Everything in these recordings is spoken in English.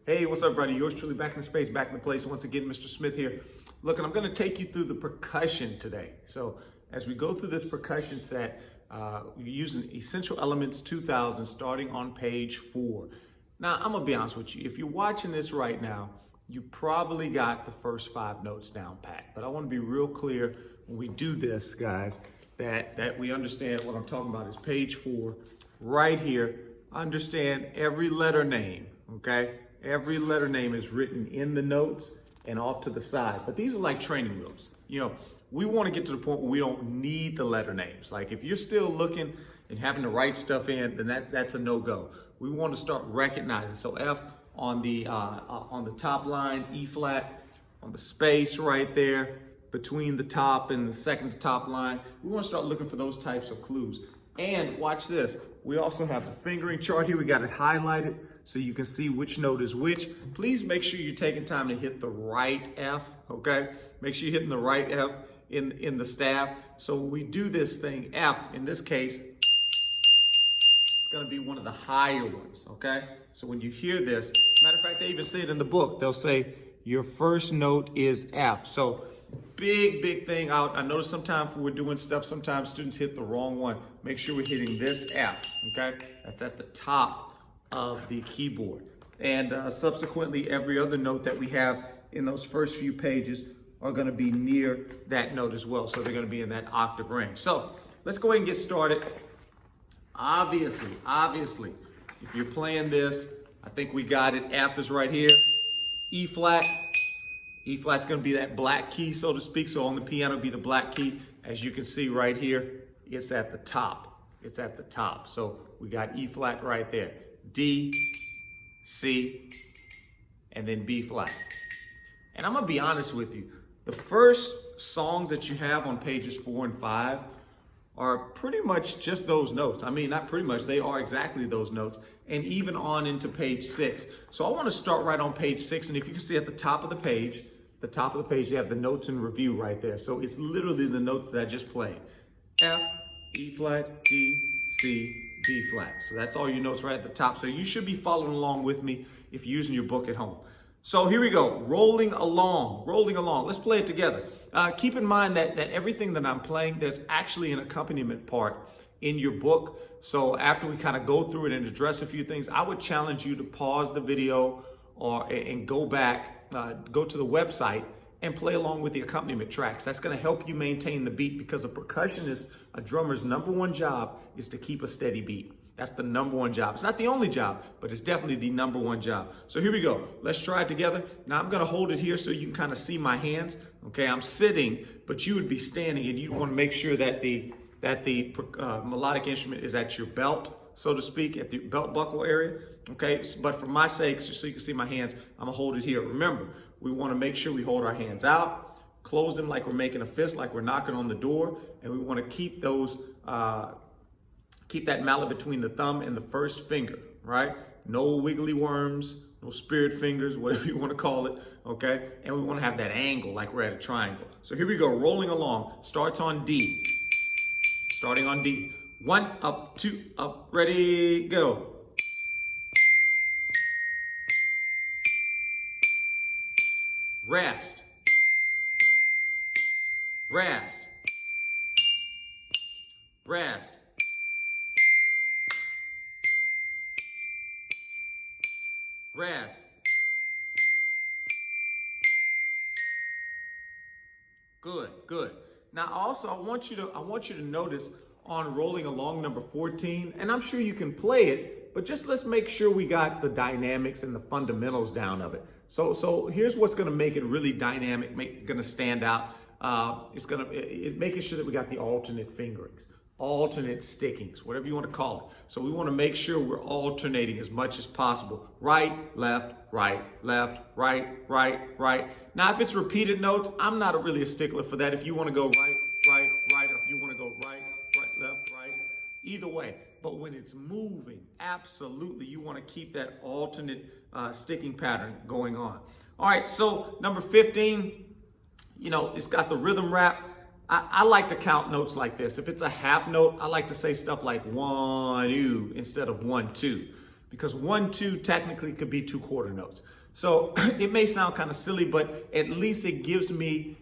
Hey, what's up, brother? Yours truly back in space, back in the place. Once again, Mr. Smith here. Look, and I'm going to take you through the percussion today. So as we go through this percussion set, we're using Essential Elements 2000 starting on page 4. Now, I'm going to be honest with you. If you're watching this right now, you probably got the first 5 notes down pat. But I want to be real clear when we do this, guys, that we understand what I'm talking about is page 4 right here. Understand every letter name, okay? Every letter name is written in the notes and off to the side. But these are like training wheels. You know, we want to get to the point where we don't need the letter names. Like if you're still looking and having to write stuff in, then that's a no-go. We want to start recognizing. So F on the top line, E flat, on the space right there between the top and the second to top line. We want to start looking for those types of clues. And watch this. We also have the fingering chart here. We got it highlighted so you can see which note is which. Please make sure you're taking time to hit the right F, okay? Make sure you're hitting the right F in the staff. So when we do this thing, F, in this case, it's gonna be one of the higher ones, okay? So when you hear this, matter of fact, they even say it in the book. They'll say, your first note is F. So big thing out. I notice sometimes when we're doing stuff, sometimes students hit the wrong one. Make sure we're hitting this F, okay? That's at the top of the keyboard. And subsequently, every other note that we have in those first few pages are gonna be near that note as well. So they're gonna be in that octave range. So let's go ahead and get started. Obviously, if you're playing this, I think we got it. F is right here. E flat. E flat's gonna be that black key, so to speak. So on the piano, it'll be the black key. As you can see right here, it's at the top. It's at the top. So we got E flat right there. D, C, and then B flat. And I'm gonna be honest with you. The first songs that you have on pages 4 and 5 are pretty much just those notes. I mean, not pretty much, they are exactly those notes. And even on into page 6. So I wanna start right on page 6. And if you can see at the top of the page, you have the notes in review right there. So it's literally the notes that I just played. F, E flat, G, C, B flat. So that's all your notes right at the top. So you should be following along with me if you're using your book at home. So here we go, rolling along. Let's play it together. Keep in mind that everything that I'm playing, there's actually an accompaniment part in your book. So after we kind of go through it and address a few things, I would challenge you to pause the video and go back, go to the website and play along with the accompaniment tracks. That's gonna help you maintain the beat because a percussionist, a drummer's #1 job is to keep a steady beat. That's the #1 job. It's not the only job, but it's definitely the #1 job. So here we go. Let's try it together. Now I'm gonna hold it here so you can kind of see my hands. Okay, I'm sitting, but you would be standing and you wanna make sure that the melodic instrument is at your belt, so to speak, at the belt buckle area. Okay, but for my sake, just so you can see my hands, I'm gonna hold it here. Remember, we wanna make sure we hold our hands out, close them like we're making a fist, like we're knocking on the door, and we wanna keep those, keep that mallet between the thumb and the first finger, right? No wiggly worms, no spirit fingers, whatever you wanna call it, okay? And we wanna have that angle like we're at a triangle. So here we go, rolling along, starts on D. Starting on D. 1, up, 2, up, ready, go. Rest. Rest. Rest. Rest. Good. Now also I want you to notice on rolling along number 14, and I'm sure you can play it, but just let's make sure we got the dynamics and the fundamentals down of it. So here's what's gonna make it really dynamic, gonna stand out. It's making sure that we got the alternate fingerings, alternate stickings, whatever you want to call it. So we want to make sure we're alternating as much as possible. Right, left, right, left, right, right, right. Now, if it's repeated notes, I'm not really a stickler for that. If you want to go right, right, right, or if you want to go right, right, left, right, either way. But when it's moving, absolutely, you want to keep that alternate sticking pattern going on. All right, so number 15, you know, it's got the rhythm rap. I like to count notes like this. If it's a half note, I like to say stuff like 1, 2 instead of 1, 2. because 1, 2 technically could be 2 quarter notes. So it may sound kind of silly, but at least it gives the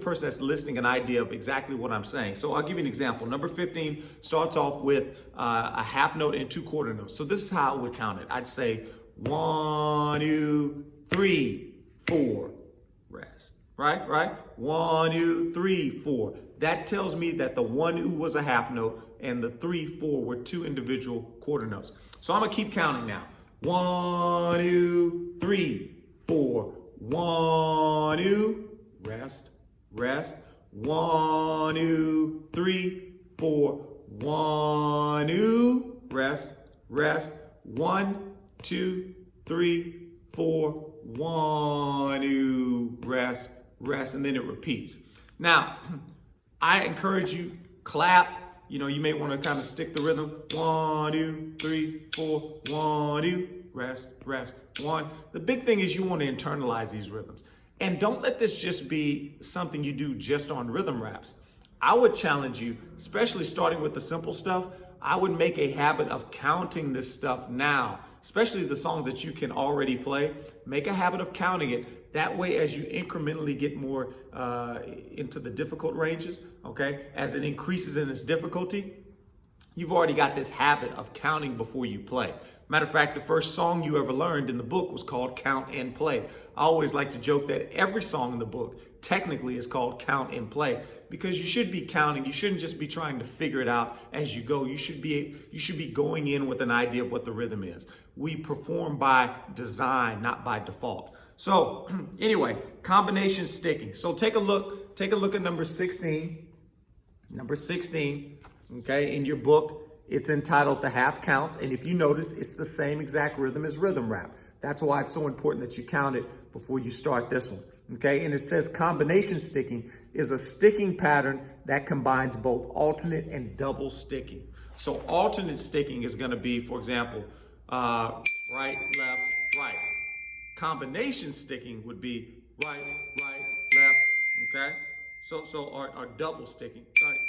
person that's listening an idea of exactly what I'm saying. So I'll give you an example. Number 15 starts off with a half note and 2 quarter notes. So this is how I would count it. I'd say 1, 2, 3, 4, rest. Right? 1, 2, 3, 4. That tells me that the 1 2 was a half note and the 3, 4 were 2 individual quarter notes. So I'm gonna keep counting now. 1, 2, 3, 4. 1, 2, rest. 1, 2, 3, 4. 1, 2, rest. 1, 2, 3, 4. 1, 2, rest, and then it repeats. Now, I encourage you, clap. You know, you may want to kind of stick the rhythm. 1, 2, 3, 4. 1, 2, rest. 1. The big thing is you want to internalize these rhythms. And don't let this just be something you do just on rhythm raps. I would challenge you, especially starting with the simple stuff, I would make a habit of counting this stuff now, especially the songs that you can already play. Make a habit of counting it. That way, as you incrementally get more into the difficult ranges, okay, as it increases in its difficulty, you've already got this habit of counting before you play. Matter of fact, the first song you ever learned in the book was called Count and Play. I always like to joke that every song in the book technically is called Count and Play, because you should be counting. You shouldn't just be trying to figure it out as you go. You should be going in with an idea of what the rhythm is. We perform by design, not by default. So anyway, combination sticking. So take a look at number 16. Number 16, okay, in your book. It's entitled The Half Count, and if you notice, it's the same exact rhythm as rhythm rap. That's why it's so important that you count it before you start this one, okay? And it says combination sticking is a sticking pattern that combines both alternate and double sticking. So alternate sticking is gonna be, for example, right, left, right. Combination sticking would be right, left, okay? Or double sticking, right,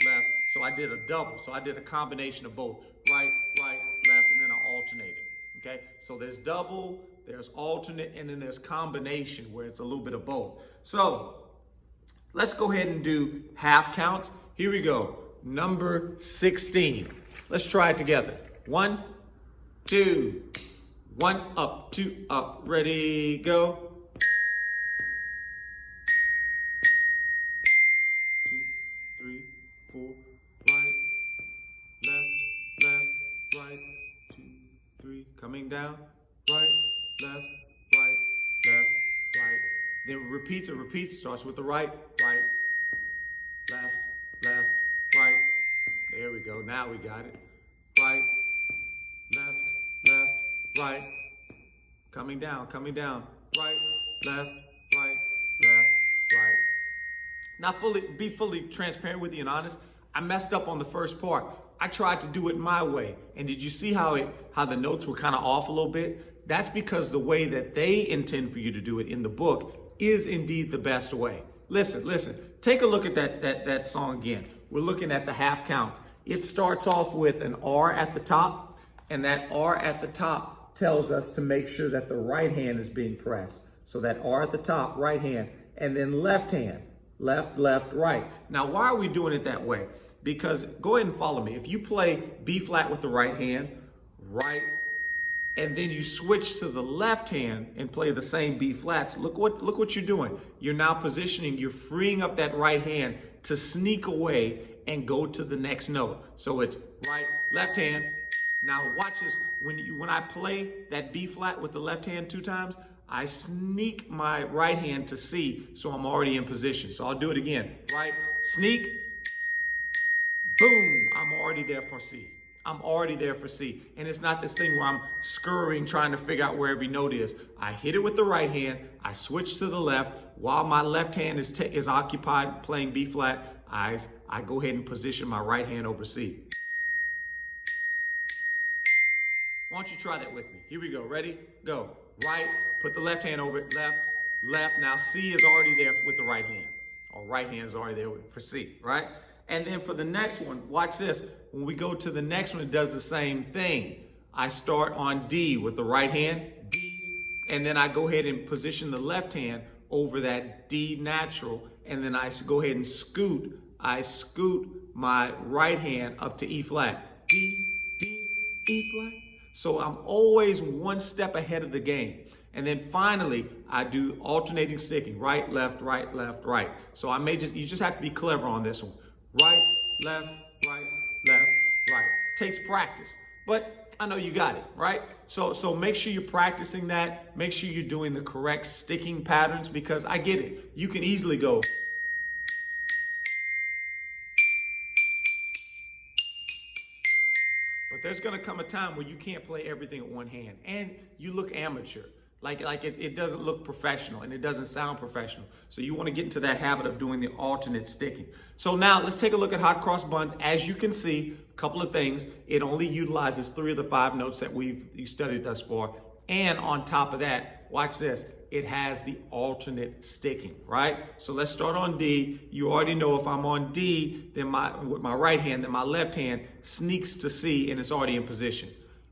left. So I did a double. So I did a combination of both, right, left, and then I alternated, okay? So there's double, there's alternate, and then there's combination where it's a little bit of both. So let's go ahead and do half counts. Here we go, number 16. Let's try it together. 1, 2, 1 up, 2 up, ready, go. 2, 3, 4, right, left, right, 2, 3, coming down, right, left, right. Then it repeats, starts with the right, left, right. There we go, now we got it. Right, left, right. Coming down, right, left, right. Now be fully transparent with you and honest. I messed up on the first part. I tried to do it my way. And did you see how the notes were kind of off a little bit? That's because the way that they intend for you to do it in the book is indeed the best way. Listen, take a look at that song again. We're looking at the half counts. It starts off with an R at the top, and that R at the top tells us to make sure that the right hand is being pressed. So that R at the top, right hand, and then left hand, left, right. Now, why are we doing it that way? Because, go ahead and follow me. If you play B flat with the right hand, right, and then you switch to the left hand and play the same B flats, look what you're doing. You're now positioning, you're freeing up that right hand to sneak away and go to the next note. So it's right, left hand. Now watch this, when I play that B flat with the left hand 2 times, I sneak my right hand to C, so I'm already in position. So I'll do it again. Right, sneak, boom, I'm already there for C. And it's not this thing where I'm scurrying, trying to figure out where every note is. I hit it with the right hand, I switch to the left. While my left hand is occupied playing B flat, I go ahead and position my right hand over C. Why don't you try that with me? Here we go, ready? Go. Right, put the left hand over it, left. Now C is already there with the right hand. Or right hand is already there for C, right? And then for the next one, watch this. When we go to the next one, it does the same thing. I start on D with the right hand, D, and then I go ahead and position the left hand over that D natural, and then I go ahead and scoot. I scoot my right hand up to E flat. D, D, E flat. So I'm always one step ahead of the game. And then finally, I do alternating sticking, right, left, right, left, right. So you just have to be clever on this one. Right, left, right, left, right. Takes practice, but I know you got it, right? So make sure you're practicing that. Make sure you're doing the correct sticking patterns, because I get it. You can easily go. But there's gonna come a time where you can't play everything at one hand and you look amateur. Like it doesn't look professional and it doesn't sound professional. So you want to get into that habit of doing the alternate sticking. So now let's take a look at hot cross buns. As you can see, a couple of things. It only utilizes 3 of the 5 notes that we've studied thus far. And on top of that, watch this. It has the alternate sticking, right? So let's start on D. You already know if I'm on D, then with my right hand, then my left hand sneaks to C and it's already in position.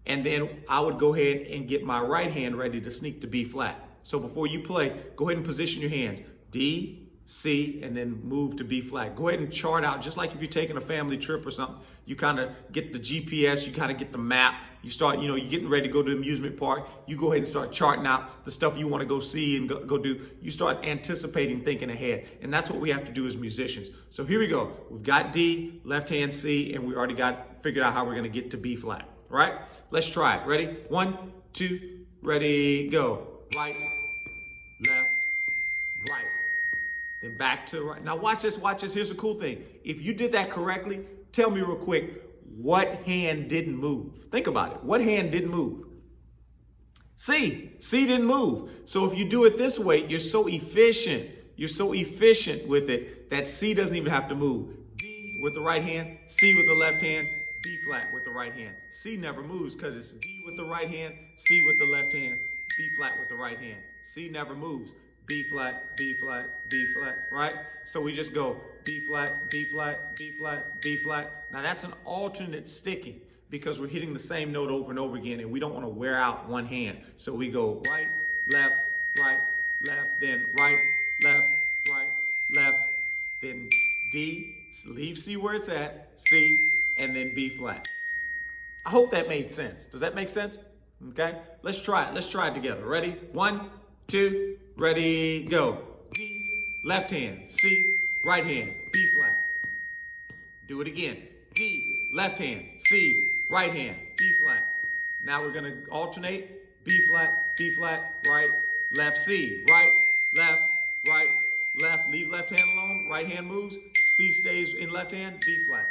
And then I would go ahead and get my right hand ready to sneak to B flat. So before you play, go ahead and position your hands. D, C, and then move to B flat. Go ahead and chart out, just like if you're taking a family trip or something. You kind of get the GPS, you kind of get the map. You start, you're getting ready to go to the amusement park. You go ahead and start charting out the stuff you want to go see and go do. You start anticipating, thinking ahead. And that's what we have to do as musicians. So here we go. We've got D, left hand C, and we already got figured out how we're going to get to B flat, right? Let's try it. Ready? 1, 2, ready, go. Right, left, right. Then back to right. Now watch this, watch this. Here's the cool thing. If you did that correctly, tell me real quick, what hand didn't move? Think about it. What hand didn't move? C. C didn't move. So if you do it this way, you're so efficient. You're so efficient with it that C doesn't even have to move. D with the right hand, C with the left hand, B flat with the right hand. C never moves because it's D with the right hand, C with the left hand, B flat with the right hand. C never moves. B flat, B flat, B flat, right? So we just go B flat, B flat, B flat, B flat. Now that's an alternate sticking because we're hitting the same note over and over again and we don't want to wear out one hand. So we go right, left, then right, left, then D, leave C where it's at, C, and then B flat. I hope that made sense. Does that make sense? Okay, let's try it. Let's try it together. Ready? 1, 2, ready, go. D, left hand, C, right hand, B flat. Do it again. D, left hand, C, right hand, B flat. Now we're gonna alternate. B flat, right, left, C, right, left, leave left hand alone, right hand moves, C stays in left hand, B flat.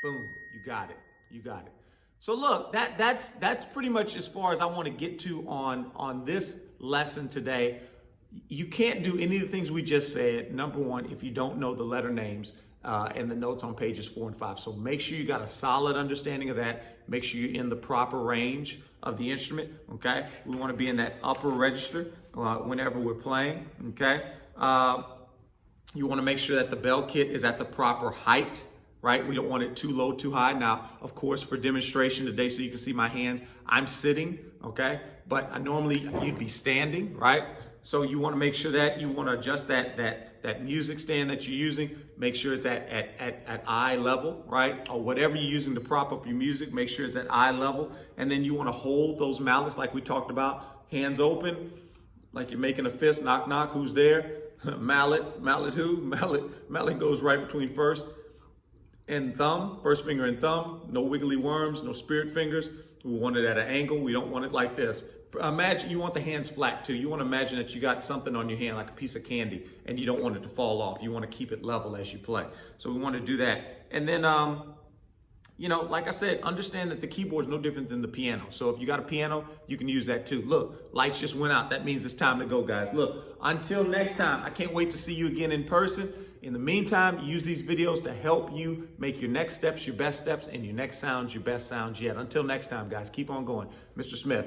Boom, you got it, you got it. So look, that's pretty much as far as I want to get to on this lesson today. You can't do any of the things we just said, number one, if you don't know the letter names and the notes on pages 4 and 5. So make sure you got a solid understanding of that. Make sure you're in the proper range of the instrument, okay? We want to be in that upper register whenever we're playing, okay? You want to make sure that the bell kit is at the proper height, right? We don't want it too low, too high. Now, of course, for demonstration today, so you can see my hands, I'm sitting, okay? But normally you'd be standing, right? So you want to make sure that you want to adjust that music stand that you're using. Make sure it's at eye level, right? Or whatever you're using to prop up your music, make sure it's at eye level. And then you want to hold those mallets like we talked about, hands open, like you're making a fist, knock, knock, who's there? Mallet who? Mallet goes right between first and thumb, first finger and thumb. No wiggly worms, no spirit fingers. We want it at an angle. We don't want it like this. Imagine you want the hands flat too. You want to imagine that you got something on your hand like a piece of candy and you don't want it to fall off. You want to keep it level as you play. So we want to do that. And then, like I said, understand that the keyboard is no different than the piano. So if you got a piano, you can use that too. Look, lights just went out. That means it's time to go, guys. Look, until next time, I can't wait to see you again in person. In the meantime, use these videos to help you make your next steps your best steps and your next sounds your best sounds yet. Until next time, guys, keep on going. Mr. Smith.